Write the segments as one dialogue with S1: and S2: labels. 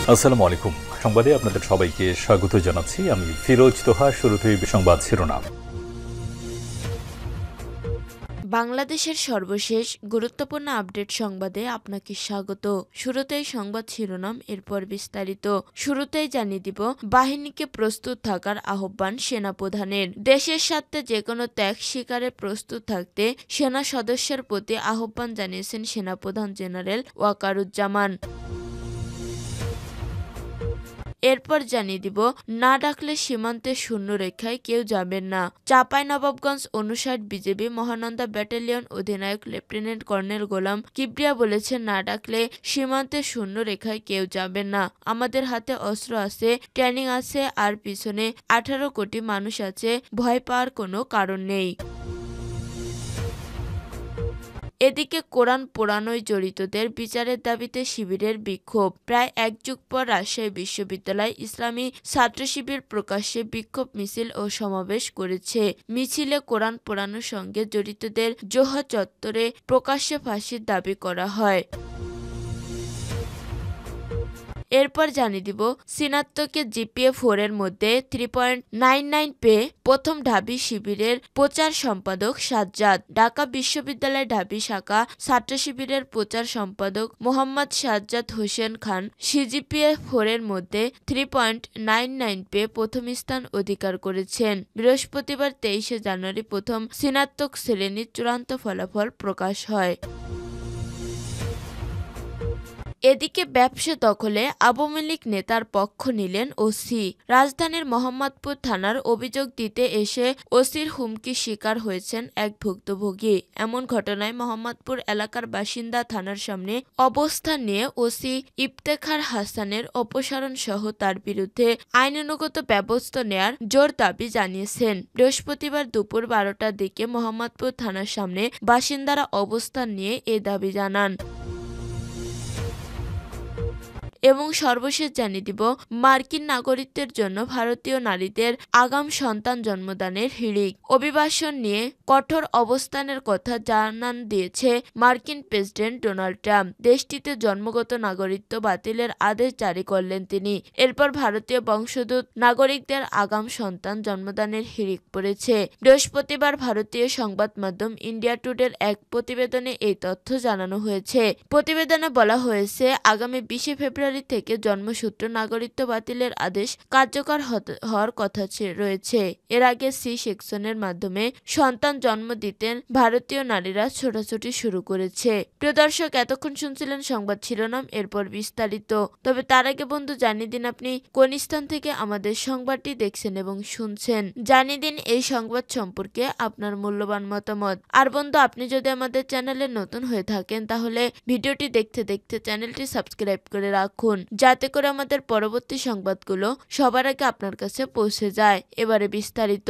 S1: আসসালামু আলাইকুম। সংবাদে আপনাদের সবাইকে স্বাগত জানাচ্ছি। আমি ফিরোজ তোহা। শুরুতেই সংবাদ শিরোনাম।
S2: বাংলাদেশের সর্বশেষ গুরুত্বপূর্ণ আপডেট সংবাদে আপনাকে স্বাগত। শুরুতেই সংবাদ শিরোনাম, এরপর বিস্তারিত। শুরুতেই জানিয়ে দিব, বাহিনীকে প্রস্তুত থাকার আহ্বান সেনাপ্রধানের। দেশের স্বার্থে যেকোনো ত্যাগ স্বীকারে প্রস্তুত থাকতে সেনা সদস্যের প্রতি আহ্বান জানিয়েছেন সেনাপ্রধান জেনারেল ওয়াকারুজ্জামান। এরপর জানিয়ে দিব, না ডাকলে সীমান্তে শূন্যরেখায় কেউ যাবেন না। চাঁপাইনবাবগঞ্জ ৫৯ বিজিবি মহানন্দা ব্যাটালিয়ন অধিনায়ক লেফটেন্যান্ট কর্নেল গোলাম কিবরিয়া বলেছেন, না ডাকলে সীমান্তে শূন্যরেখায় কেউ যাবেন না। আমাদের হাতে অস্ত্র আছে, ট্রেনিং আছে, আর পিছনে ১৮ কোটি মানুষ আছে। ভয় পাওয়ার কোনো কারণ নেই। এদিকে কোরআন পোড়ানোয় জড়িতদের বিচারের দাবিতে শিবিরের বিক্ষোভ। প্রায় এক যুগ পর রাজশাহী বিশ্ববিদ্যালয় ইসলামী ছাত্র শিবির প্রকাশ্যে বিক্ষোভ মিছিল ও সমাবেশ করেছে। মিছিলে কোরআন পোড়ানোর সঙ্গে জড়িতদের জোহা চত্বরে প্রকাশ্যে ফাঁসির দাবি করা হয়। এরপর জানিয়ে দিব, সিনাত্তকে জিপিএ 4 এর মধ্যে 3.99 পেয়ে প্রথম ঢাবি শিবিরের প্রচার সম্পাদক সাজ্জাদ। ঢাকা বিশ্ববিদ্যালয় ঢাবি শাখা ছাত্র শিবিরের প্রচার সম্পাদক মোহাম্মদ সাজ্জাদ হোসেন খান সিজিপিএ 4 এর মধ্যে 3.99 পেয়ে প্রথম স্থান অধিকার করেছেন। বৃহস্পতিবার 23 জানুয়ারি প্রথম স্নাতক শ্রেণীর চূড়ান্ত ফলাফল প্রকাশ হয়। এদিকে ব্যবসা দখলে আওয়ামী লীগ নেতার পক্ষ নিলেন ওসি। রাজধানীর মোহাম্মদপুর থানার অভিযোগ দিতে এসে ওসির হুমকির শিকার হয়েছেন এক ভুক্তভোগী। এমন ঘটনায় মোহাম্মদপুর এলাকার বাসিন্দা থানার সামনে অবস্থান নিয়ে ওসি ইফতেখার হাসানের অপসারণ সহ তার বিরুদ্ধে আইনানুগত ব্যবস্থা নেয়ার জোর দাবি জানিয়েছেন। বৃহস্পতিবার দুপুর ১২টার দিকে মোহাম্মদপুর থানার সামনে বাসিন্দারা অবস্থান নিয়ে এ দাবি জানান। এবং সর্বশেষ জানিয়ে দিব, মার্কিন নাগরিকদের জন্য ভারতীয় নারীদের আগাম সন্তান জন্মদানের হিড়িক। অভিবাসন নিয়ে কঠোর অবস্থানের কথা জানান দিয়েছে মার্কিন প্রেসিডেন্ট ডোনাল্ড ট্রাম্প। দেশটিতে জন্মগত নাগরিকত্ব বাতিলের আদেশ জারি করলেন তিনি। এরপর ভারতীয় বংশোদ্ভূত নাগরিকদের আগাম সন্তান জন্মদানের হিড়িক পড়েছে। বৃহস্পতিবার ভারতীয় সংবাদ মাধ্যম ইন্ডিয়া টুডের এক প্রতিবেদনে এই তথ্য জানানো হয়েছে। প্রতিবেদনে বলা হয়েছে, আগামী ২০ ফেব্রুয়ারি থেকে জন্মসূত্র নাগরিকত্ব বাতিলের আদেশ কার্যকর হওয়ার কথা রয়েছে। এর আগে সি সেকশনের মাধ্যমে সন্তান জন্ম দিতে ভারতীয় নারীরা ছোটাছুটি শুরু করেছে। প্রিয় দর্শক, এতক্ষণ শুনছিলেন সংবাদ শিরোনাম, এরপর বিস্তারিত। তবে তার আগে বন্ধু, জানিয়ে দিন আপনি কোন স্থান থেকে আমাদের সংবাদটি দেখছেন এবং শুনছেন। জানিয়ে দিন এই সংবাদ সম্পর্কে আপনার মূল্যবান মতামত। আর বন্ধু, আপনি যদি আমাদের চ্যানেলে নতুন হয়ে থাকেন তাহলে ভিডিওটি দেখতে দেখতে চ্যানেলটি সাবস্ক্রাইব করে রাখুন, যাতে করে আমাদের পরবর্তী সংবাদগুলো সবার আগে আপনার কাছে পৌঁছে যায়। এবারে বিস্তারিত।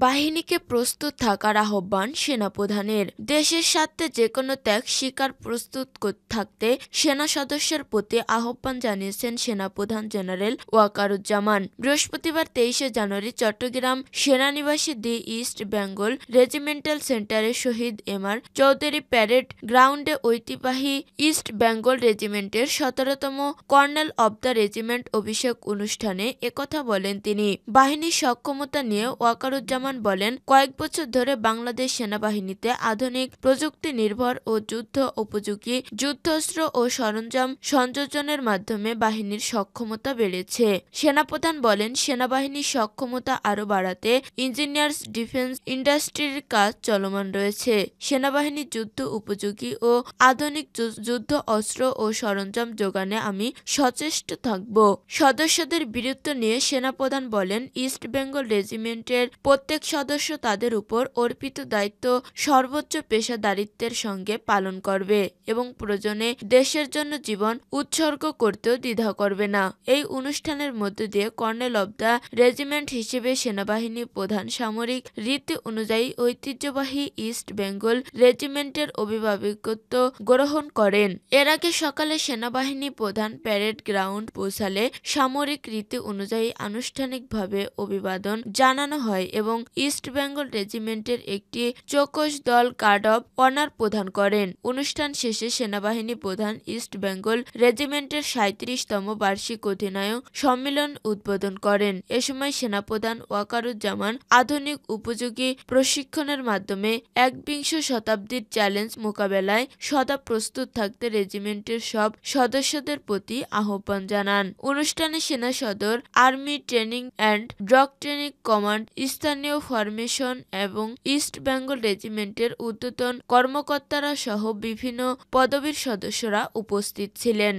S2: বাহিনীকে প্রস্তুত থাকার আহ্বান সেনাপ্রধানের। দেশের স্বার্থে যেকোনো ত্যাগ স্বীকার প্রস্তুত থাকতে সেনা সদস্যের প্রতি আহ্বান জানিয়েছেন সেনাপ্রধান জেনারেল ওয়াকারুজ্জামান। বৃহস্পতিবার 23 জানুয়ারি চট্টগ্রাম সেনানিবাসে দি ইস্ট বেঙ্গল রেজিমেন্টাল সেন্টারে শহীদ এমআর চৌধুরী প্যারেড গ্রাউন্ডে ঐতিহ্যবাহী ইস্ট বেঙ্গল রেজিমেন্টের ১৭তম কর্নেল অব দ্য রেজিমেন্ট অভিষেক অনুষ্ঠানে একথা বলেন তিনি। বাহিনীর সক্ষমতা নিয়ে ওয়াকারুজ্জামান বলেন, কয়েক বছর ধরে বাংলাদেশ সেনাবাহিনীতে আধুনিক প্রযুক্তি নির্ভর ও যুদ্ধ উপযোগী যুদ্ধাস্ত্র ও সরঞ্জাম সংযোজনের মাধ্যমে বাহিনীর সক্ষমতা বেড়েছে। সেনাপ্রধান বলেন, সেনাবাহিনীর সক্ষমতা আরও বাড়াতে ইঞ্জিনিয়ার্স ডিফেন্স ইন্ডাস্ট্রির কাজ চলমান রয়েছে। সেনাবাহিনীর যুদ্ধ উপযোগী ও আধুনিক যুদ্ধ অস্ত্র ও সরঞ্জাম যোগানে আমি সচেষ্ট থাকব। সদস্যদের বীরত্ব নিয়ে সেনাপ্রধান বলেন, ইস্ট বেঙ্গল রেজিমেন্টের প্রত্যেক সদস্য তাদের উপর অর্পিত দায়িত্ব সর্বোচ্চ পেশাদারিত্বের সঙ্গে পালন করবে এবং প্রয়োজনে দেশের জন্য জীবন উৎসর্গ করতেও দ্বিধা করবে না। এই অনুষ্ঠানের মধ্য দিয়ে কর্নেল অব দ্য রেজিমেন্ট হিসেবে সেনাবাহিনী প্রধান সামরিক রীতি অনুযায়ী ঐতিহ্যবাহী ইস্ট বেঙ্গল রেজিমেন্টের অভিভাবকত্ব গ্রহণ করেন। এর আগে সকালে সেনাবাহিনী প্রধান প্যারেড গ্রাউন্ড পৌঁছালে সামরিক রীতি অনুযায়ী আনুষ্ঠানিকভাবে অভিবাদন জানানো হয় এবং ইস্ট বেঙ্গল রেজিমেন্টের একটি চৌকস দল গার্ড অব অনার প্রদান করেন। অনুষ্ঠান শেষে সেনাবাহিনী প্রধান ইস্ট বেঙ্গল রেজিমেন্টের ৩৭তম বার্ষিক অধিনায়ক সম্মেলন উদ্বোধন করেন। এ সময় সেনাপ্রধান ওয়াকারুজ্জামান আধুনিক উপযোগী প্রশিক্ষণের মাধ্যমে একবিংশ শতাব্দীর চ্যালেঞ্জ মোকাবেলায় সদা প্রস্তুত থাকতে রেজিমেন্টের সব সদস্যদের প্রতি আহ্বান জানান। অনুষ্ঠানে সেনা সদর, আর্মি ট্রেনিং অ্যান্ড ডক্ট্রিনিং কমান্ড, স্থানীয় ফরমেশন এবং ইস্ট বেঙ্গল রেজিমেন্টের ঊর্ধ্বতন কর্মকর্তারা সহ বিভিন্ন পদবীর সদস্যরা উপস্থিত ছিলেন।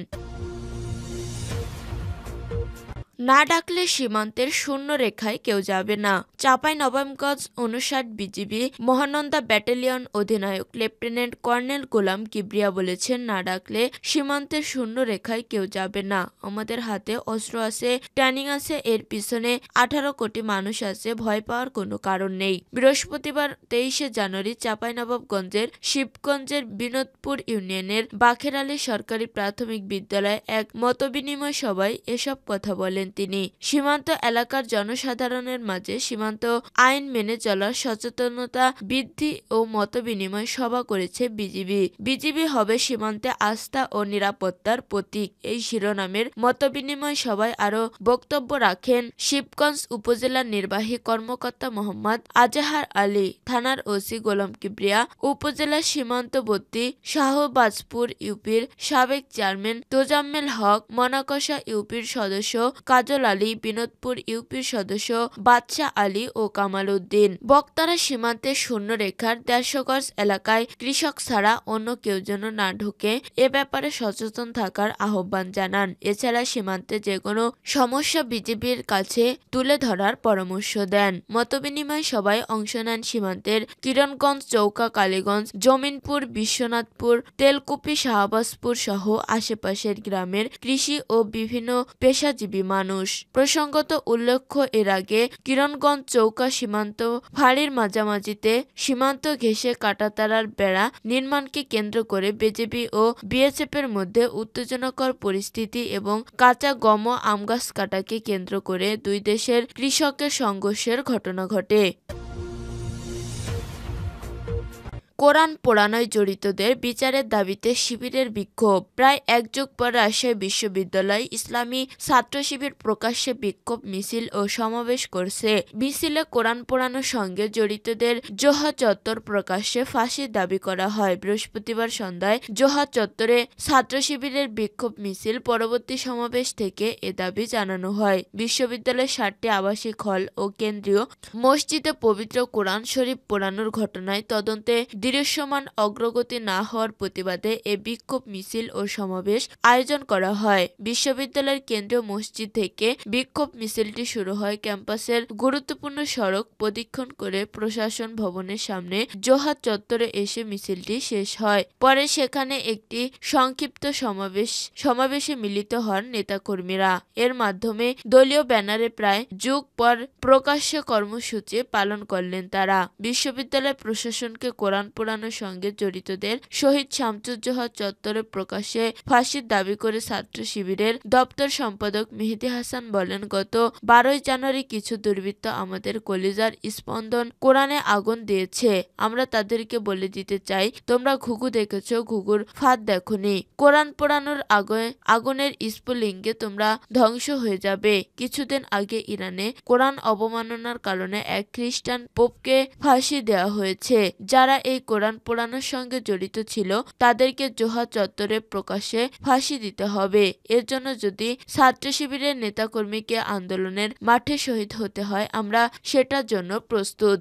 S2: না ডাকলে সীমান্তের শূন্য রেখায় কেউ যাবে না। চাঁপাইনবাবগঞ্জ ৫৯ বিজিবি মহানন্দা ব্যাটালিয়ন অধিনায়ক লেফটেন্যান্ট কর্নেল গোলাম কিবরিয়া বলেছেন, না ডাকলে সীমান্তের শূন্য রেখায় কেউ যাবে না। আমাদের হাতে অস্ত্র আছে, ট্রেনিং আছে, এর পিছনে ১৮ কোটি মানুষ আছে, ভয় পাওয়ার কোনো কারণ নেই। বৃহস্পতিবার ২৩ জানুয়ারি চাঁপাইনবাবগঞ্জের শিবগঞ্জের বিনোদপুর ইউনিয়নের বাখের আলী সরকারি প্রাথমিক বিদ্যালয়ে এক মতবিনিময় সভায় এসব কথা বলেন তিনি। সীমান্ত এলাকার জনসাধারণের মাঝে সীমান্ত আইন মেনে চলার সচেতনতা বৃদ্ধি ও মতবিনিময় সভা করেছে বিজিবি। বিজিবি হবে সীমান্তে আস্থা ও নিরাপত্তার প্রতীক, এই শিরোনামের মতবিনিময় সভায় আরো বক্তব্য রাখেন শিবগঞ্জ উপজেলার নির্বাহী কর্মকর্তা মোহাম্মদ আজাহার আলী, থানার ওসি গোলাম কিবরিয়া, উপজেলার সীমান্তবর্তী শাহবাজপুর ইউপির সাবেক চেয়ারম্যান তোজাম্মেল হক, মনাকষা ইউপির সদস্য কাজল আলী, বিনোদপুর ইউপির সদস্য বাদশাহ আলী ও কামাল উদ্দিন। বক্তারা সীমান্তের শূন্য রেখার ১৫০ গজ এলাকায় কৃষক ছাড়া অন্য কেউ যেন না ঢোকে এ ব্যাপারে সচেতন থাকার আহ্বান জানান। এছাড়া সীমান্তে যে কোনো সমস্যা বিজিবির কাছে তুলে ধরার পরামর্শ দেন। মতবিনিময় সভায় অংশ নেন সীমান্তের কিরণগঞ্জ, চৌকা, কালীগঞ্জ, জমিনপুর, বিশ্বনাথপুর, তেলকুপি, শাহবাজপুর সহ আশেপাশের গ্রামের কৃষি ও বিভিন্ন পেশাজীবী মানুষ। প্রসঙ্গত উল্লেখ্য, এর আগে কিরণগঞ্জ চৌকা সীমান্ত ফাঁড়ির মাঝামাঝিতে সীমান্ত ঘেঁষে কাঁটাতারের বেড়া নির্মাণকে কেন্দ্র করে বিজেপি ও বিএসএফের মধ্যে উত্তেজনাকর পরিস্থিতি এবং কাঁচা গম ও আমগাছ কাটাকে কেন্দ্র করে দুই দেশের কৃষকের সংঘর্ষের ঘটনা ঘটে। কোরআন পোড়ানোয় জড়িতদের বিচারের দাবিতে শিবিরের বিক্ষোভ। প্রায় এক যুগ পর রাজশাহী বিশ্ববিদ্যালয় ইসলামী ছাত্র শিবির প্রকাশ্যে বিক্ষোভ মিছিল ও সমাবেশ করছে। মিছিলে কোরআন পোড়ানোর সঙ্গে জড়িতদের জোহা চত্বর প্রকাশ্যে ফাঁসির দাবি করা হয়। বৃহস্পতিবার সন্ধ্যায় জোহা চত্বরে ছাত্র শিবিরের বিক্ষোভ মিছিল পরবর্তী সমাবেশ থেকে এ দাবি জানানো হয়। বিশ্ববিদ্যালয়ের ৭টি আবাসিক হল ও কেন্দ্রীয় মসজিদে পবিত্র কোরআন শরীফ পোড়ানোর ঘটনায় তদন্তে দৃশ্যমান অগ্রগতি না হওয়ার প্রতিবাদে এ বিক্ষোভ মিছিল ও সমাবেশ আয়োজন করা হয়। বিশ্ববিদ্যালয়ের কেন্দ্রীয় মসজিদ থেকে বিক্ষোভ মিছিলটি শুরু হয় ক্যাম্পাসের গুরুত্বপূর্ণ সড়ক প্রদক্ষিণ করে প্রশাসন ভবনের সামনে জোহা চত্বরে এসে মিছিলটি শেষ হয়। পরে সেখানে একটি সংক্ষিপ্ত সমাবেশে মিলিত হন নেতাকর্মীরা। এর মাধ্যমে দলীয় ব্যানারে প্রায় যুগ পর প্রকাশ্য কর্মসূচি পালন করলেন তারা। বিশ্ববিদ্যালয় প্রশাসনকে কোরআন পোড়ানোর সঙ্গে জড়িতদের শহীদ শামসুজ্জোহা চত্বরে প্রকাশ্যে ফাঁসির দাবি করে ছাত্র শিবিরের দপ্তর সম্পাদক মেহেদী হাসান বলেন, গত ১২ জানুয়ারি কিছু দুর্বৃত্ত আমাদের কলিজার স্পন্দন কোরআনে আগুন দিয়েছে। আমরা তাদেরকে বলে দিতে চাই, তোমরা ঘুঘু দেখেছ, ঘুঘুর ফাঁদ দেখোনি। কোরআন পোড়ানোর আগুনের স্ফুলিঙ্গে তোমরা ধ্বংস হয়ে যাবে। কিছুদিন আগে ইরানে কোরআন অবমাননার কারণে এক খ্রিস্টান পোপকে ফাঁসি দেওয়া হয়েছে। যারা এই কোরআন পোড়ানোর সঙ্গে জড়িত ছিল তাদেরকে জোহা চত্বরে প্রকাশ্যে ফাঁসি দিতে হবে। এর জন্য যদি ছাত্র শিবিরের নেতাকর্মীকে আন্দোলনের মাঠে শহীদ হতে হয়, আমরা সেটার জন্য প্রস্তুত।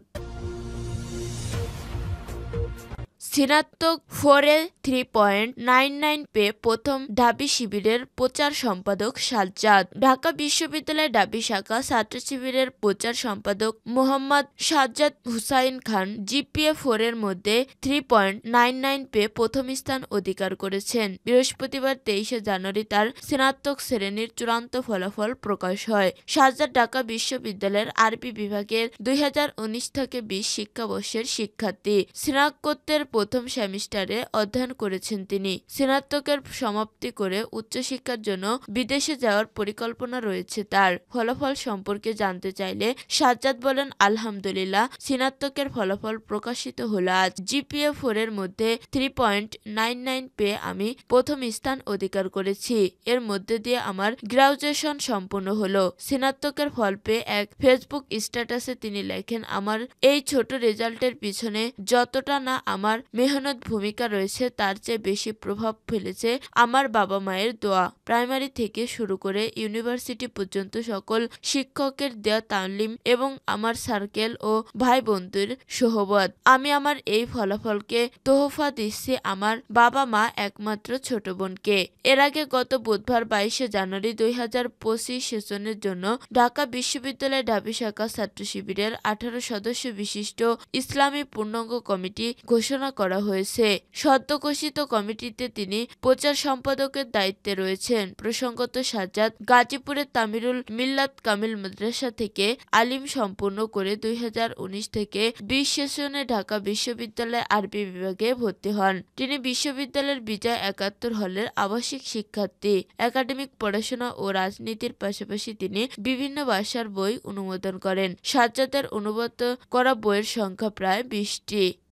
S2: স্নাতক 4-এ 3.99 পেয়ে প্রথম ঢাবি শিবিরের প্রচার সম্পাদক সাজ্জাদ। ঢাকা বিশ্ববিদ্যালয়ের ঢাবি শাখা ছাত্র শিবিরের প্রচার সম্পাদক মোহাম্মদ সাজ্জাদ হুসাইন খান জিপিএ 4-এর মধ্যে 3.99 পেয়ে প্রথম স্থান অধিকার করেছেন। বৃহস্পতিবার 23 জানুয়ারি তার স্নাতক শ্রেণীর চূড়ান্ত ফলাফল প্রকাশ হয়। সাজ্জাদ ঢাকা বিশ্ববিদ্যালয়ের আরবি বিভাগের 2019 থেকে 20 শিক্ষাবর্ষের শিক্ষার্থী। স্নাতকোত্তর প্রথম সেমিস্টারে অধ্যয়ন করেছেন তিনি। স্নাতকের সমাপ্তি করে উচ্চশিক্ষার জন্য বিদেশে যাওয়ার পরিকল্পনা রয়েছে তার। ফলাফল সম্পর্কে জানতে চাইলে সাজ্জাদ বলেন, আলহামদুলিল্লাহ, স্নাতকের ফলাফল প্রকাশিত হলো আজ। জিপিএ 4 এর মধ্যে 3.99 পেয়ে আমি প্রথম স্থান অধিকার করেছি। এর মধ্যে দিয়ে আমার গ্রাজুয়েশন সম্পূর্ণ হলো। স্নাতকের ফল পেয়ে এক ফেসবুক স্ট্যাটাসে তিনি লেখেন, আমার এই ছোট রেজাল্টের পিছনে যতটা না আমার মেহনত ভূমিকা রয়েছে তার চেয়ে বেশি প্রভাব ফেলেছে আমার বাবা মায়ের দোয়া। প্রাইমারি থেকে শুরু করে ইউনিভার্সিটি পর্যন্ত সকল শিক্ষকের দেয়া তালিম এবং আমার সার্কেল ও ভাই বন্ধুর সোহবত। আমি আমার এই ফলাফলকে তোহফা দিচ্ছি আমার বাবা মা একমাত্র ছোট বোনকে। এর আগে গত বুধবার 22 জানুয়ারি 2025 সেশনের জন্য ঢাকা বিশ্ববিদ্যালয় ঢাবি শাখা ছাত্র শিবিরের 18 সদস্য বিশিষ্ট ইসলামী পূর্ণাঙ্গ কমিটি ঘোষণা করা হয়েছে। সদ্য ঘোষিত কমিটিতে তিনি প্রচার সম্পাদকের দায়িত্বে রয়েছেন। প্রসঙ্গত, সাজ্জাদ গাজীপুরের তামিরুল মিল্লাত কামিল মাদ্রাসা থেকে আলিম সম্পূর্ণ করে 2019 থেকে 20 সেশনে ঢাকা বিশ্ববিদ্যালয়ে আরবি বিভাগে ভর্তি হন। তিনি বিশ্ববিদ্যালয়ের বিজয় 71 হলের আবাসিক শিক্ষার্থী। একাডেমিক পড়াশোনা ও রাজনীতির পাশাপাশি তিনি বিভিন্ন ভাষার বই অনুমোদন করেন। সাজ্জাদের অনুবাদ করা বইয়ের সংখ্যা প্রায় 20টি।